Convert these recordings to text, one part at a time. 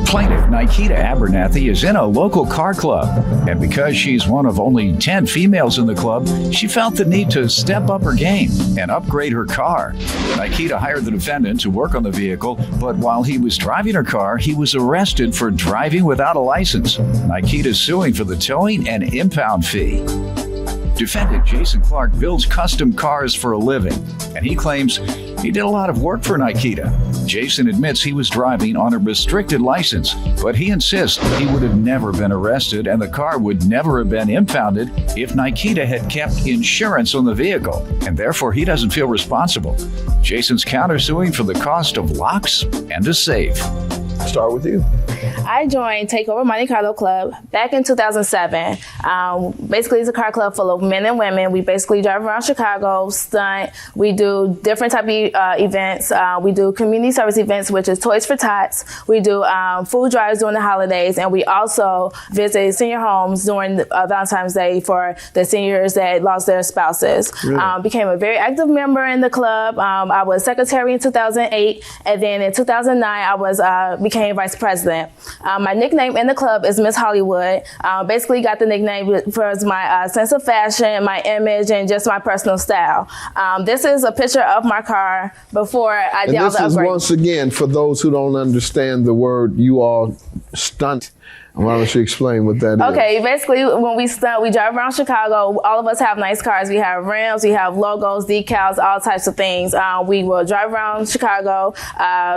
Plaintiff Nikita Abernathy is in a local car club, and because she's one of only 10 females in the club, she felt the need to step up her game and upgrade her car. Nikita hired the defendant to work on the vehicle, but while he was driving her car, he was arrested for driving without a license. Nikita is suing for the towing and impound fee. Defendant Jason Clark builds custom cars for a living, and he claims he did a lot of work for Nikita. Jason admits he was driving on a restricted license, but he insists he would have never been arrested and the car would never have been impounded if Nikita had kept insurance on the vehicle, and therefore he doesn't feel responsible. Jason's countersuing for the cost of locks and a safe. Start with you. I joined Takeover Monte Carlo Club back in 2007. Basically, it's a car club full of men and women. We basically drive around Chicago, stunt. We do different type of events. We do community service events, which is Toys for Tots. We do food drives during the holidays, and we also visit senior homes during Valentine's Day for the seniors that lost their spouses. Really? Became a very active member in the club. I was secretary in 2008, and then in 2009, I became vice president. My nickname in the club is Miss Hollywood. Basically got the nickname for my sense of fashion, my image, and just my personal style. This is a picture of my car before I did all the upgrades. This is once again, for those who don't understand the word, you all stunt. Why don't you explain what that is? Okay, basically when we stunt, we drive around Chicago. All of us have nice cars. We have rims, we have logos, decals, all types of things. We will drive around Chicago,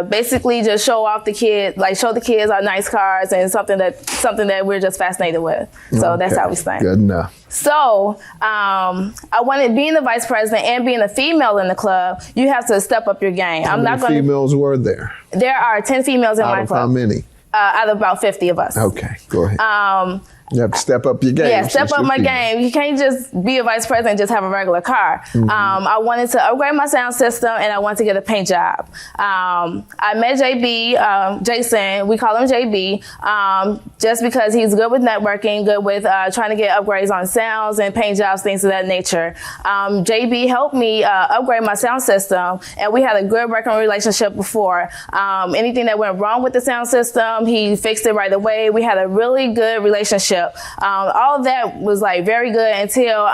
basically just show off the kids, like show the kids our nice cars and something that we're just fascinated with. So that's how we stunt. Good enough. So I wanted, being the vice president and being a female in the club, you have to step up your game. How many females were there? There are 10 females in my club. How many? Out of about 50 of us. Okay, go ahead. You have to step up your game. Yeah, step up my game. You can't just be a vice president and just have a regular car. I wanted to upgrade my sound system, and I wanted to get a paint job. I met JB, Jason, we call him JB, just because he's good with networking, good with trying to get upgrades on sounds and paint jobs, things of that nature. JB helped me upgrade my sound system, and we had a good working relationship before. Anything that went wrong with the sound system, he fixed it right away. We had a really good relationship. All of that was like very good until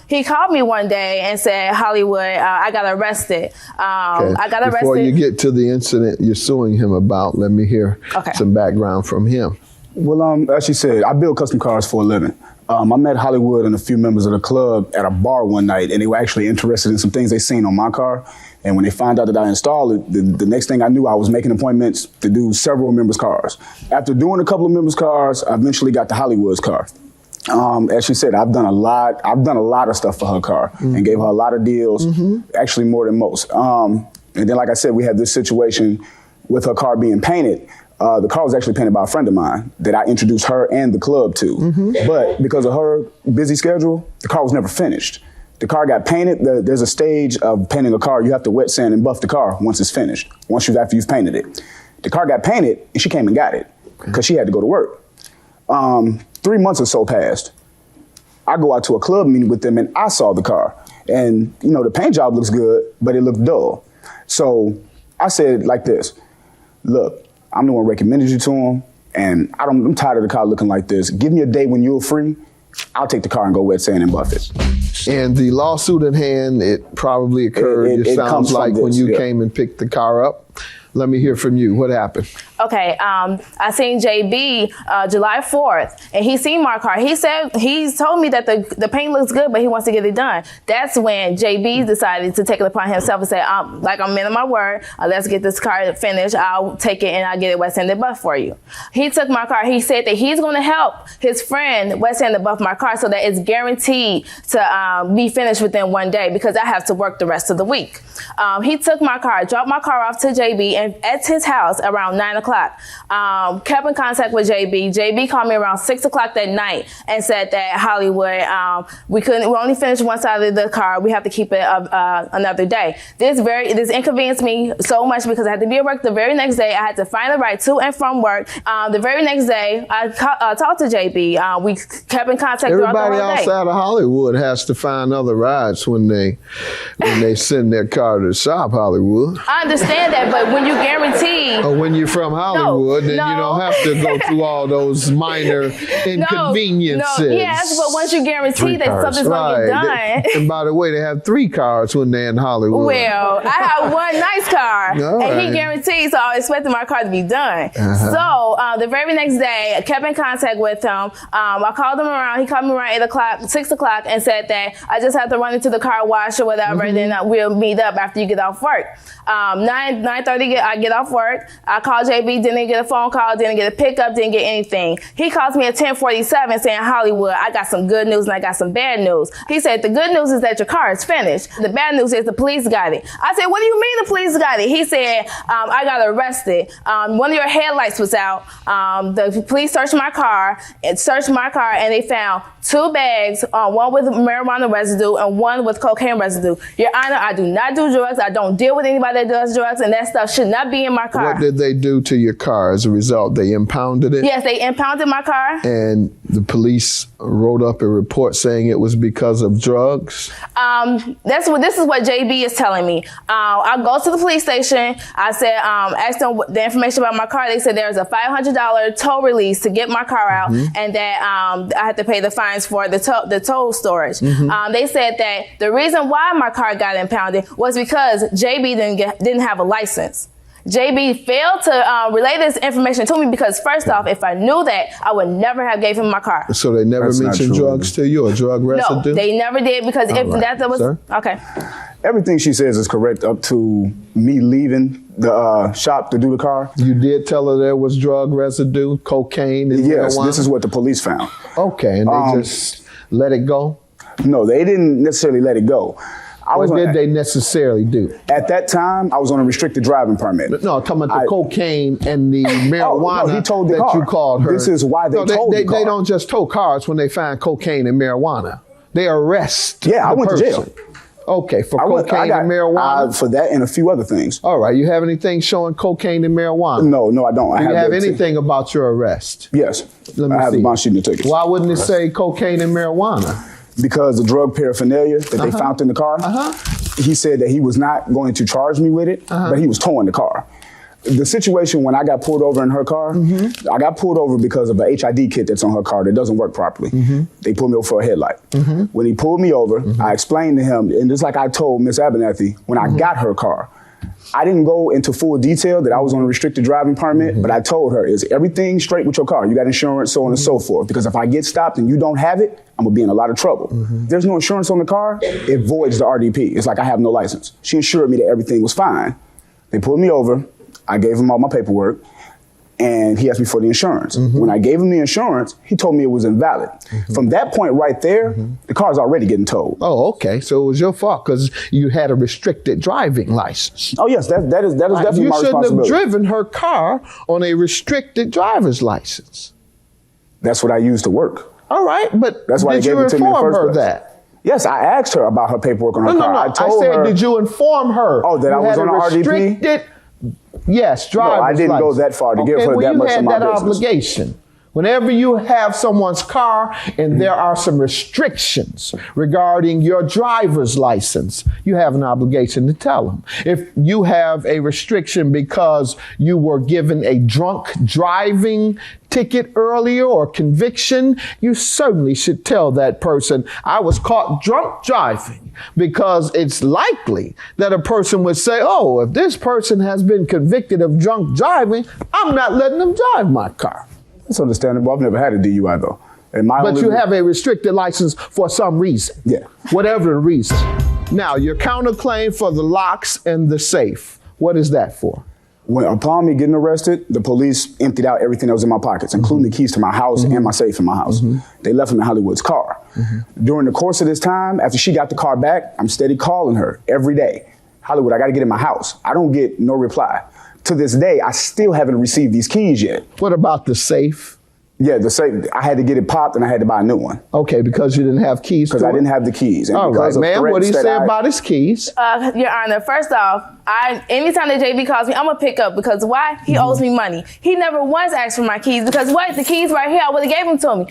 he called me one day and said, Hollywood, I got arrested. I got arrested. Before you get to the incident you're suing him about, let me hear some background from him. Well, as you said, I build custom cars for a living. I met Hollywood and a few members of the club at a bar one night, and they were actually interested in some things they seen on my car. And when they found out that I installed it, the next thing I knew, I was making appointments to do several members' cars. After doing a couple of members' cars, I eventually got to Hollywood's car. As she said, I've done a lot of stuff for her car and gave her a lot of deals, actually more than most. And then, like I said, we had this situation with her car being painted. The car was actually painted by a friend of mine that I introduced her and the club to. But because of her busy schedule, the car was never finished. The car got painted. There's a stage of painting a car. You have to wet sand and buff the car once it's finished, after you've painted it. The car got painted, and she came and got it because she had to go to work. 3 months or so passed. I go out to a club meeting with them, and I saw the car. And, you know, the paint job looks good, but it looked dull. So I said like this, look, I'm the one who recommended you to him, and I'm tired of the car looking like this. Give me a day when you're free. I'll take the car and go wet sand and buff it. And the lawsuit in hand, it probably occurred, it sounds like, when you came and picked the car up. Let me hear from you. What happened? Okay, I seen JB July 4th, and he seen my car. He told me that the paint looks good, but he wants to get it done. That's when JB decided to take it upon himself and say, I'm in my word. Let's get this car finished. I'll take it and I'll get it wet sanded buff for you. He took my car. He said that he's going to help his friend wet sand and buff my car so that it's guaranteed to be finished within one day because I have to work the rest of the week. He took my car, dropped my car off to JB and at his house around 9 o'clock. Kept in contact with JB. JB called me around 6 o'clock that night and said that Hollywood, we only finished one side of the car. We have to keep it another day. This inconvenienced me so much because I had to be at work the very next day. I had to find a ride to and from work. The very next day, I talked to JB. We kept in contact throughout the whole day. Everybody outside of Hollywood has to find other rides when they send their car to the shop, Hollywood. I understand that, but when you guarantee. Or when you're from Hollywood, then no. you don't have to go through all those minor inconveniences. No, yes, but once you guarantee that something's going to get done. And by the way, they have 3 cars when they're in Hollywood. Well, I have one nice car, and he guaranteed, so I expected my car to be done. So the very next day, I kept in contact with him. I called him around. He called me around 8 o'clock, 6 o'clock, and said that I just have to run into the car wash or whatever, and then we'll meet up after you get off work. 9:30, I get off work. I called JB, didn't get a phone call, didn't get a pickup, didn't get anything. He calls me at 10:47 saying, Hollywood, I got some good news and I got some bad news. He said, the good news is that your car is finished. The bad news is the police got it. I said, what do you mean the police got it? He said, I got arrested. One of your headlights was out. The police searched my car and they found 2 bags, one with marijuana residue and one with cocaine residue. Your Honor, I do not do drugs. I don't deal with anybody that does drugs, and that stuff should not be in my car. What did they do to your car as a result? They impounded it? Yes, they impounded my car. And the police wrote up a report saying it was because of drugs? This is what JB is telling me. I go to the police station. I said, asked them the information about my car. They said there's a $500 tow release to get my car out, and that I had to pay the fines for the tow storage. They said that the reason why my car got impounded was because JB didn't have a license. JB failed to relay this information to me because, first off, if I knew that, I would never have gave him my car. So they never mentioned drugs to you or drug residue? No, they never did because if that was... Sir? Okay. Everything she says is correct up to me leaving the shop to do the car. You did tell her there was drug residue, cocaine, and yes, marijuana? This is what the police found. Okay, and they just let it go? No, they didn't necessarily let it go. What did they necessarily do? At that time, I was on a restricted driving permit. No, talking about the cocaine and the marijuana he told the that car. you called her. This is why they told the car. They don't just tow cars when they find cocaine and marijuana. They arrest I went to jail. Okay, for cocaine and marijuana? For that and a few other things. All right, you have anything showing cocaine and marijuana? No, I don't. Do you have anything about your arrest? Yes. Let me I have see. a bond sheet and the tickets. Why wouldn't it say cocaine and marijuana? Because the drug paraphernalia that they found in the car, he said that he was not going to charge me with it, but he was towing the car. The situation when I got pulled over in her car, I got pulled over because of an HID kit that's on her car that doesn't work properly. They pulled me over for a headlight. When he pulled me over, I explained to him, and just like I told Miss Abernathy, when I got her car, I didn't go into full detail that I was on a restricted driving permit, but I told her, is everything straight with your car? You got insurance, so on and so forth. Because if I get stopped and you don't have it, I'm gonna be in a lot of trouble. If there's no insurance on the car, it voids the RDP. It's like I have no license. She assured me that everything was fine. They pulled me over. I gave him all my paperwork, and he asked me for the insurance. When I gave him the insurance, he told me it was invalid. From that point right there, the car's already getting towed. Oh, okay. So it was your fault because you had a restricted driving license. Oh, yes, that is definitely my responsibility. You shouldn't have driven her car on a restricted driver's license. That's what I used to work. All right, but that's why did you inform her that? Yes, I asked her about her paperwork on her car. No. I said, did you inform her? Oh, that I was on an RDP? Yes, driver's license. No, I didn't go that far to give her that much of my business. You had that obligation. Whenever you have someone's car and there are some restrictions regarding your driver's license, you have an obligation to tell them. If you have a restriction because you were given a drunk driving ticket earlier or conviction, you certainly should tell that person, I was caught drunk driving, because it's likely that a person would say, oh, if this person has been convicted of drunk driving, I'm not letting them drive my car. That's understandable. I've never had a DUI though. But you have a restricted license for some reason. Yeah. Whatever the reason. Now, your counterclaim for the locks and the safe, what is that for? Upon me getting arrested, the police emptied out everything that was in my pockets, including the keys to my house and my safe in my house. They left them in Hollywood's car. During the course of this time, after she got the car back, I'm steady calling her every day. Hollywood, I got to get in my house. I don't get no reply. To this day, I still haven't received these keys yet. What about the safe? Yeah, the safe, I had to get it popped and I had to buy a new one. Okay, because you didn't have keys. Because I didn't have the keys. And all right, ma'am, what do you say about his keys? Your Honor, first off, anytime that JB calls me, I'm gonna pick up because why? He owes me money. He never once asked for my keys because what? The keys right here, I would have gave them to him.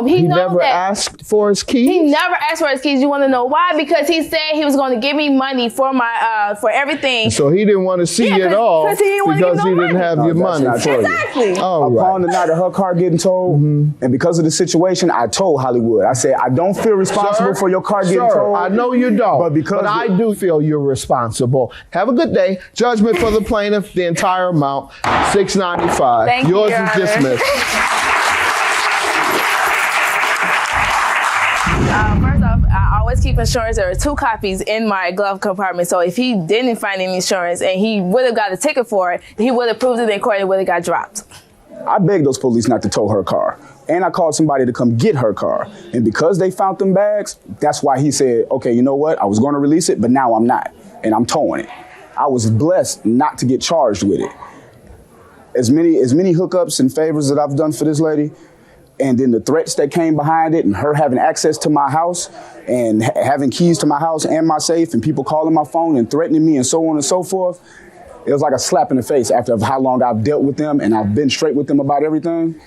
He knows never that. asked for his keys? He never asked for his keys. You want to know why? Because he said he was going to give me money for my for everything. So he didn't want to see you at all because he didn't have your money for you. Exactly. Upon the night of her car getting towed, and because of the situation, I told Hollywood. I said, I don't feel responsible for your car getting towed. I know you don't, but I do feel you're responsible. Have a good day. Judgment for the plaintiff, the entire amount, $695. Thank Yours you, is dismissed. First off, I always keep insurance. There are 2 copies in my glove compartment. So if he didn't find any insurance and he would have got a ticket for it, he would have proved it in court and would have got dropped. I begged those police not to tow her car. And I called somebody to come get her car. And because they found them bags, that's why he said, okay, you know what? I was going to release it, but now I'm not. And I'm towing it. I was blessed not to get charged with it. As many hookups and favors that I've done for this lady, and then the threats that came behind it, and her having access to my house, and having keys to my house and my safe, and people calling my phone and threatening me and so on and so forth, it was like a slap in the face after how long I've dealt with them and I've been straight with them about everything.